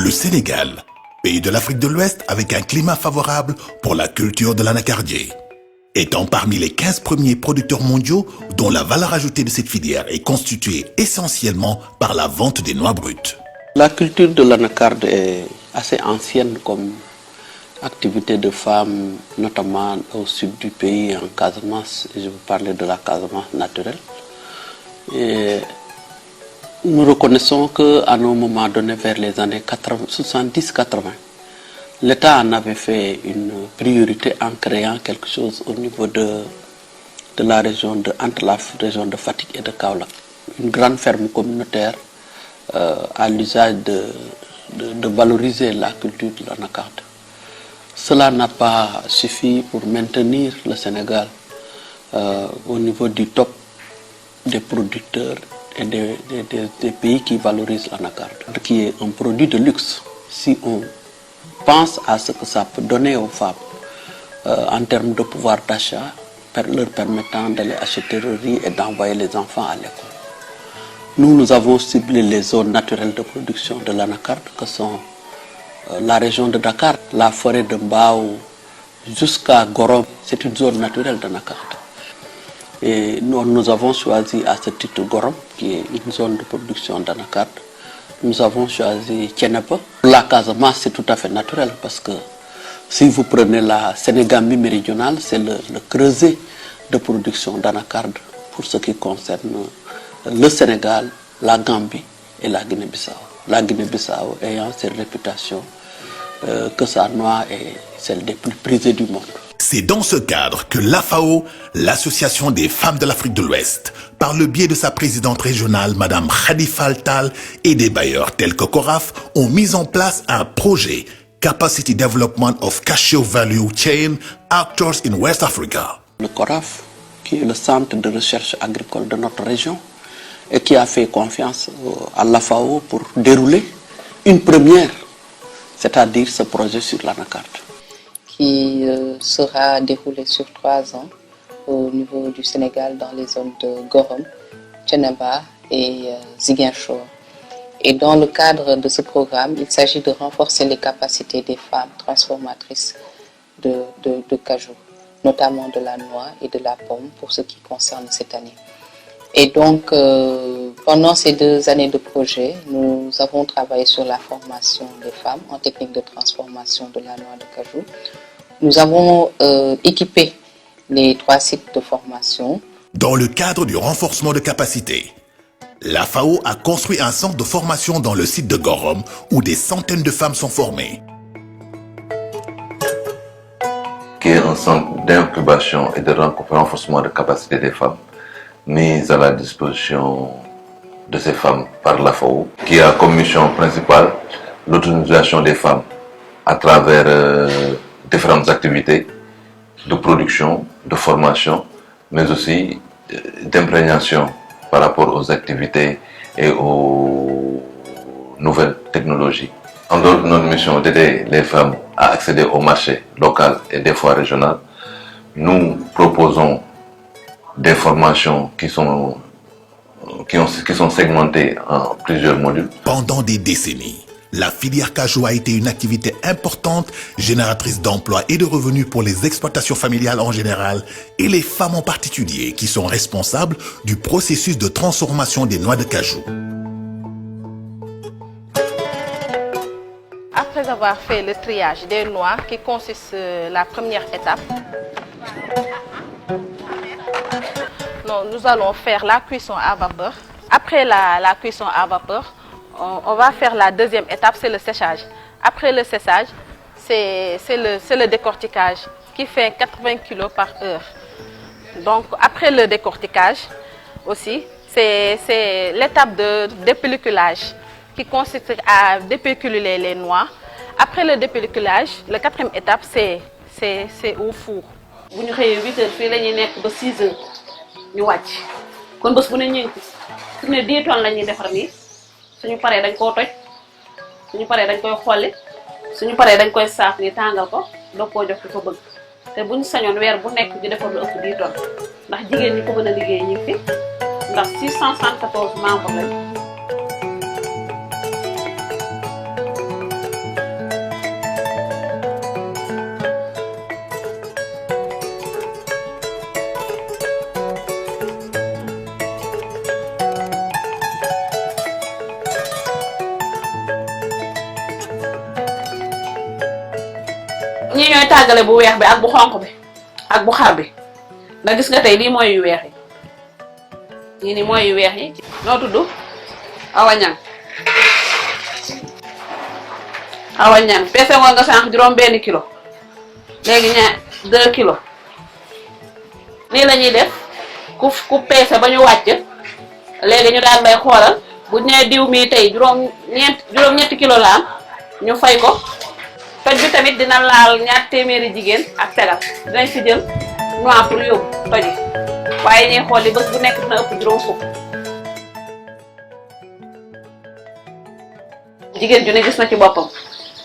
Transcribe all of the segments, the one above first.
Le Sénégal, pays de l'Afrique de l'Ouest avec un climat favorable pour la culture de l'anacardier. Étant parmi les 15 premiers producteurs mondiaux dont la valeur ajoutée de cette filière est constituée essentiellement par la vente des noix brutes. La culture de l'anacarde est assez ancienne comme activité de femmes, notamment au sud du pays, en Casamance. Je vous parlais de la Casamance naturelle. Et nous reconnaissons qu'à un moment donné, vers les années 70-80, l'État en avait fait une priorité en créant quelque chose au niveau de la région entre la région de Fatick et de Kaolack. Une grande ferme communautaire à l'usage de valoriser la culture de l'anacarde. Cela n'a pas suffi pour maintenir le Sénégal au niveau du top des producteurs et des pays qui valorisent l'anacarde, qui est un produit de luxe. Si on pense à ce que ça peut donner aux femmes en termes de pouvoir d'achat, leur permettant d'aller acheter le riz et d'envoyer les enfants à l'école. Nous avons ciblé les zones naturelles de production de l'anacarde, que sont la région de Dakar, la forêt de Mbao, jusqu'à Gorom. C'est une zone naturelle d'anacarde. Et nous avons choisi à ce titre Gorom, qui est une zone de production d'anacarde. Nous avons choisi Thiénaba. La Casamance, c'est tout à fait naturel parce que si vous prenez la Sénégambie méridionale, c'est le creuset de production d'anacarde pour ce qui concerne le Sénégal, la Gambie et la Guinée-Bissau. La Guinée-Bissau ayant cette réputation que sa noix est celle des plus prisées du monde. C'est dans ce cadre que l'AFAO, l'Association des femmes de l'Afrique de l'Ouest, par le biais de sa présidente régionale, Madame Khalifa Altal, et des bailleurs tels que CORAF, ont mis en place un projet Capacity Development of Cashew Value Chain Actors in West Africa. Le CORAF, qui est le centre de recherche agricole de notre région, et qui a fait confiance à l'AFAO pour dérouler une première, c'est-à-dire ce projet sur l'anacarde. Qui sera déroulé sur 3 ans au niveau du Sénégal dans les zones de Gorom, Thiénaba et Ziguinchor. Et dans le cadre de ce programme, il s'agit de renforcer les capacités des femmes transformatrices de cajou, notamment de la noix et de la pomme pour ce qui concerne cette année. Et donc, pendant ces 2 années de projet, nous avons travaillé sur la formation des femmes en technique de transformation de la noix de cajou. Nous avons équipé les 3 sites de formation. Dans le cadre du renforcement de capacité, la FAO a construit un centre de formation dans le site de Gorom où des centaines de femmes sont formées. Qui est un centre d'incubation et de renforcement de capacité des femmes mis à la disposition de ces femmes par la FAO, qui a comme mission principale l'autonomisation des femmes à travers différentes activités de production, de formation, mais aussi d'imprégnation par rapport aux activités et aux nouvelles technologies. En dehors de notre mission d'aider les femmes à accéder au marché local et des fois régional, nous proposons des formations qui sont segmentées en plusieurs modules. Pendant des décennies, la filière cajou a été une activité importante, génératrice d'emplois et de revenus pour les exploitations familiales en général et les femmes en particulier qui sont responsables du processus de transformation des noix de cajou. Après avoir fait le triage des noix qui consiste la première étape, nous allons faire la cuisson à vapeur. Après la cuisson à vapeur, on va faire la deuxième étape, c'est le séchage. Après le séchage, c'est le décortiquage qui fait 80 kg par heure. Donc après le décortiquage aussi, c'est l'étape de dépelliculage qui consiste à dépelliculer les noix. Après le dépelliculage, la 4e étape, c'est au four. Bu ñu xëyee 8 heures fii la ñuy nekk ba 6 heures ñu wàcc kon bés bu ne ñu ngi fi ne 10 tonnes la ñuy defar nii suñu paree dañ koo toj suñu paree dañ koy xolli suñu paree dañ koy saaf nii tàngal ko doo koo jox ki ko bëgg te bu ñu sañoon weer bu nekk ñu defar lu ëpp 10 tonnes ndax jigéen ñi ko mën a liggéey ñu ngi fi ndax 674 membres lañ. tàggale bu weex bi ak bu xonq bi ak bu xar bi ndax gis nga tey lii mooy yu weex yi yii ni mooy yu weex yi noo tudd Awa Ñang Awa Ñang peese woon nga sànq juróom benn kilo léegi 2 kilos nii la ñuy def ku peese ba ñu wàcc léegi ñu daal lay xoolal bu ñu nee diw mii tey juróom-ñetti kilo la am ñu fay ko toj bi tamit dina laal 2 téeméeri jigéen ak tegal dinañ fi jël noix pour yóbbu toji waaye ñuy xool li bés bu nekk dina ëpp juróom fukk jigéen ju ne gis na ci boppam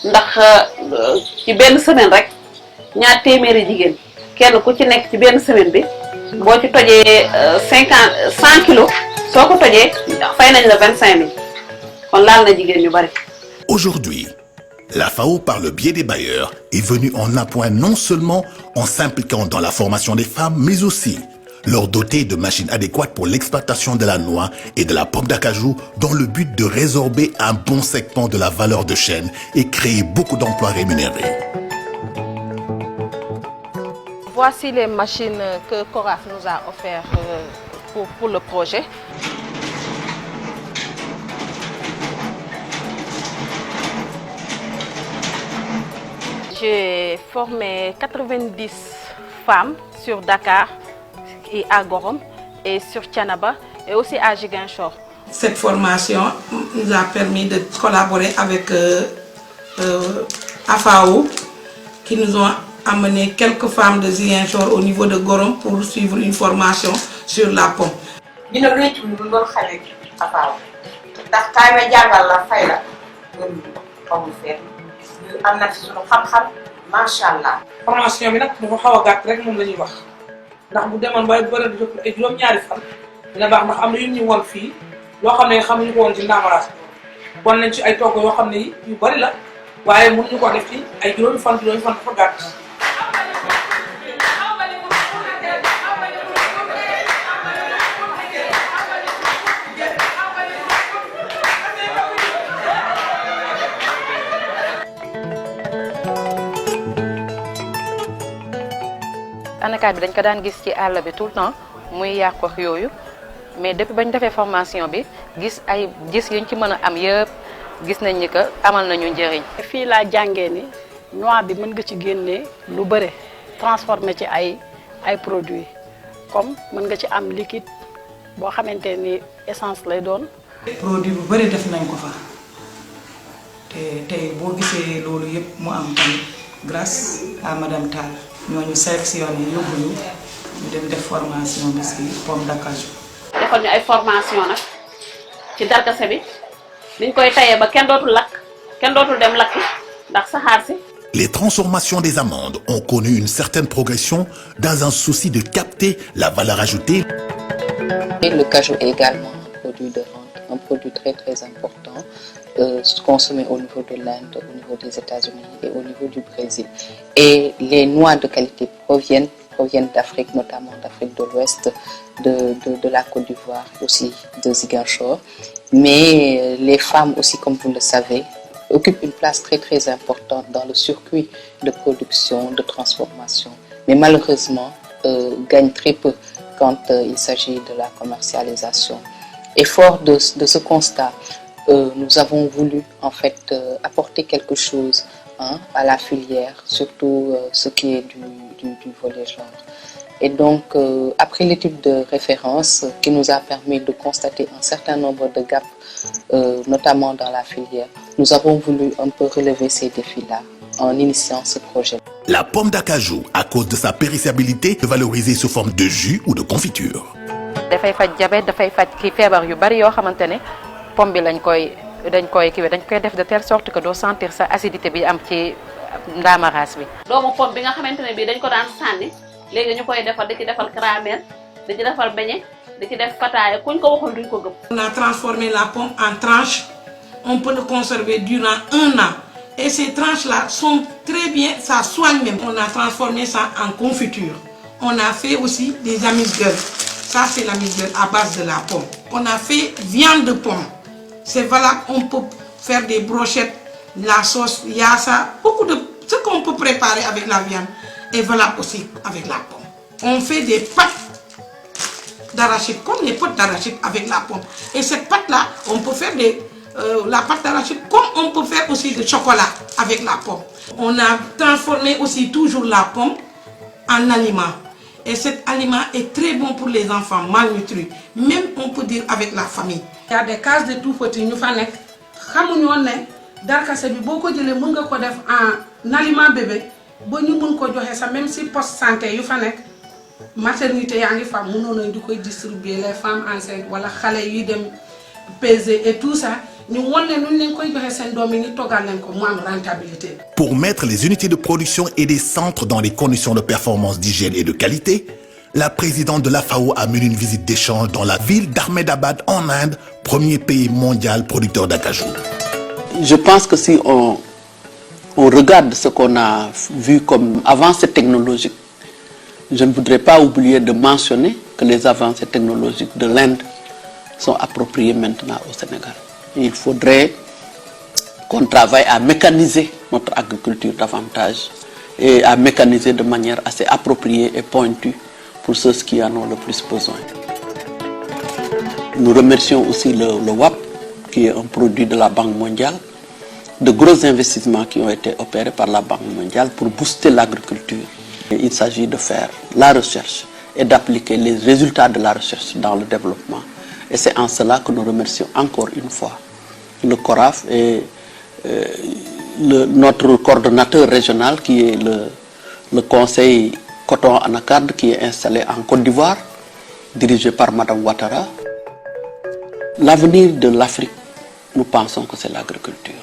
ndax ci benn semaine rek 2 téeméeri jigéen kenn ku ci nekk ci benn semaine bi boo ci tojee 100 kilos soo ko tojee fay nañ la 25 000 kon laal na jigéen ñu bari. Aujourd'hui, la FAO, par le biais des bailleurs, est venue en appoint non seulement en s'impliquant dans la formation des femmes, mais aussi leur doter de machines adéquates pour l'exploitation de la noix et de la pomme d'acajou dans le but de résorber un bon segment de la valeur de chaîne et créer beaucoup d'emplois rémunérés. Voici les machines que Coraf nous a offertes pour le projet. J'ai formé 90 femmes sur Dakar et à Gorom et sur Thiénaba et aussi à Ziguinchor. Cette formation nous a permis de collaborer avec AFAO qui nous ont amené quelques femmes de Ziguinchor au niveau de Gorom pour suivre une formation sur la pomme. Ñu ne réccu ñu doon xale AFAO ndax kaay ma jàngal la fay la gën amul fenn ñu am na ci sunu xam-xam macha allah. formation bi nag dafa xaw a gàtt rek moom la ñuy wax ndax bu demoon ba bëri di jot ay juróom-ñaari fan dina baax ndax am na yu ñu won fii loo xam ne xamuñu ko woon ci Ndamaraas bon nañ ci ay togg yoo xam ne yu bari la waaye mënuñu ko def ci ay juróomi fan dafa gàtt. anacarde bi dañ ko daan gis ci àll bi tout le temps muy yàqu ak yooyu mais depuis bañ defee formation bi gis yuñ ci mën a am yëpp gis nañ ni que amal nañu njëriñ. fii laa jàngee ni noix bi mën nga ci génnee lu bëre transformer ci ay produits comme mën nga ci am liquide boo xamante ni essence lay doon. produit bu bëri def nañ ko fa te tey boo gisee loolu yëpp mu am tamit grâce à madame Tall. ñooñu sélectionné yóbbu ñu dem def formation bi ci pomme d'acajou. defal ñu ay formation nag ci darkase bi niñ koy tayee ba kenn dootul lakk kenn dootul dem lakk ndax saxaar si. Les transformations des amandes ont connu une certaine progression dans un souci de capter la valeur ajoutée. Et le cajou est également un produit de rente, un produit très très important. Consommé au niveau de l'Inde, au niveau des États-Unis et au niveau du Brésil. Et les noix de qualité proviennent d'Afrique, notamment d'Afrique de l'Ouest, de la Côte d'Ivoire, aussi de Ziguinchor. Mais les femmes aussi, comme vous le savez, occupent une place très très importante dans le circuit de production, de transformation. Mais malheureusement, gagnent très peu quand il s'agit de la commercialisation. Et fort de ce constat, nous avons voulu en fait apporter quelque chose à la filière, surtout ce qui est du volet genre. Et donc, après l'étude de référence qui nous a permis de constater un certain nombre de gaps, notamment dans la filière, nous avons voulu un peu relever ces défis-là en initiant ce projet. La pomme d'acajou, à cause de sa périssabilité, est valorisée sous forme de jus ou de confiture. dafay faj diabète, dafay faj ki feebar yu bari yoo xamante ne pomme bi dañ koy def de telle sorte que doo sentir sa acidité bi am ci ndaamaraas bi. doomu pomme bi nga xamante ne bii dañ ko daan sànni léegi ñu koy defal di ci defal caramel di ci defal beignet di ci def fataaya kuñ ko waxoon duñ ko gëm. On a transformé la pomme en tranches. On peut le conserver durant 1 an. Et ces tranches-là sont très bien, ça soigne même. On a transformé ça en confiture. On a fait aussi des amuse-gueules. Ça, c'est l'amuse-gueule à base de la pomme. On a fait viande de pomme. C'est valable, on peut faire des brochettes, la sauce, il y a ça, beaucoup de ce qu'on qu'on peut préparer avec la viande est valable aussi avec la pomme. On fait des pâtes d'arachide, comme les pâtes d'arachide avec la pomme. Et cette pâte-là, on peut faire la pâte d'arachide comme on peut faire aussi du chocolat avec la pomme. On a transformé aussi toujours la pomme en aliment. Et cet aliment est très bon pour les enfants malnutris, même on peut dire avec la famille. Il y a des cases de tout petits, nous faisons darkase bi boko jëlé mën nga ko def en aliment bébé ba ñu mën ko joxé sa même si poste santé yu fa nek maternité yaa ngi fa mënoon di koy distribuer les femmes enceintes wala xalé yi dem peser et tout ça ñu won leen ñu leen koy joxé sen doom yi ñu togal leen ko mu am rentabilité. Pour mettre les unités de production et des centres dans des conditions de performance, d'hygiène et de qualité, la présidente de la FAO a mené une visite d'échange dans la ville d'Ahmedabad en Inde, premier pays mondial producteur d'acajou. Je pense que si on regarde ce qu'on a vu comme avancées technologiques, je ne voudrais pas oublier de mentionner que les avancées technologiques de l'Inde sont appropriées maintenant au Sénégal. Il faudrait qu'on travaille à mécaniser notre agriculture davantage et à mécaniser de manière assez appropriée et pointue pour ceux qui en ont le plus besoin. Nous remercions aussi le WAP, qui est un produit de la Banque mondiale, de gros investissements qui ont été opérés par la Banque mondiale pour booster l'agriculture. Il s'agit de faire la recherche et d'appliquer les résultats de la recherche dans le développement. Et c'est en cela que nous remercions encore une fois le CORAF et notre coordonnateur régional qui est le conseil Coton Anacarde qui est installé en Côte d'Ivoire, dirigé par Madame Ouattara. L'avenir de l'Afrique, nous pensons que c'est l'agriculture.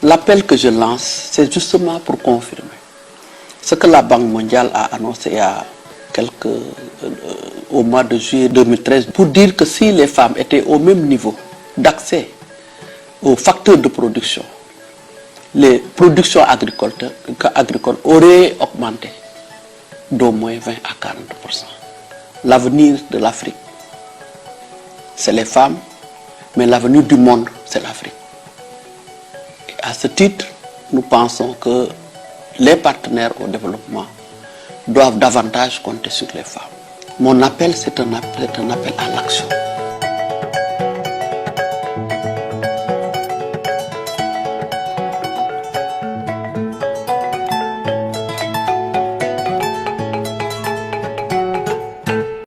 L'appel que je lance, c'est justement pour confirmer ce que la Banque mondiale a annoncé au mois de juillet 2013, pour dire que si les femmes étaient au même niveau d'accès aux facteurs de production, les productions agricoles auraient augmenté d'au moins 20 à 40%. L'avenir de l'Afrique, c'est les femmes, mais l'avenir du monde, c'est l'Afrique. À ce titre, nous pensons que les partenaires au développement doivent davantage compter sur les femmes. Mon appel, c'est un appel à l'action.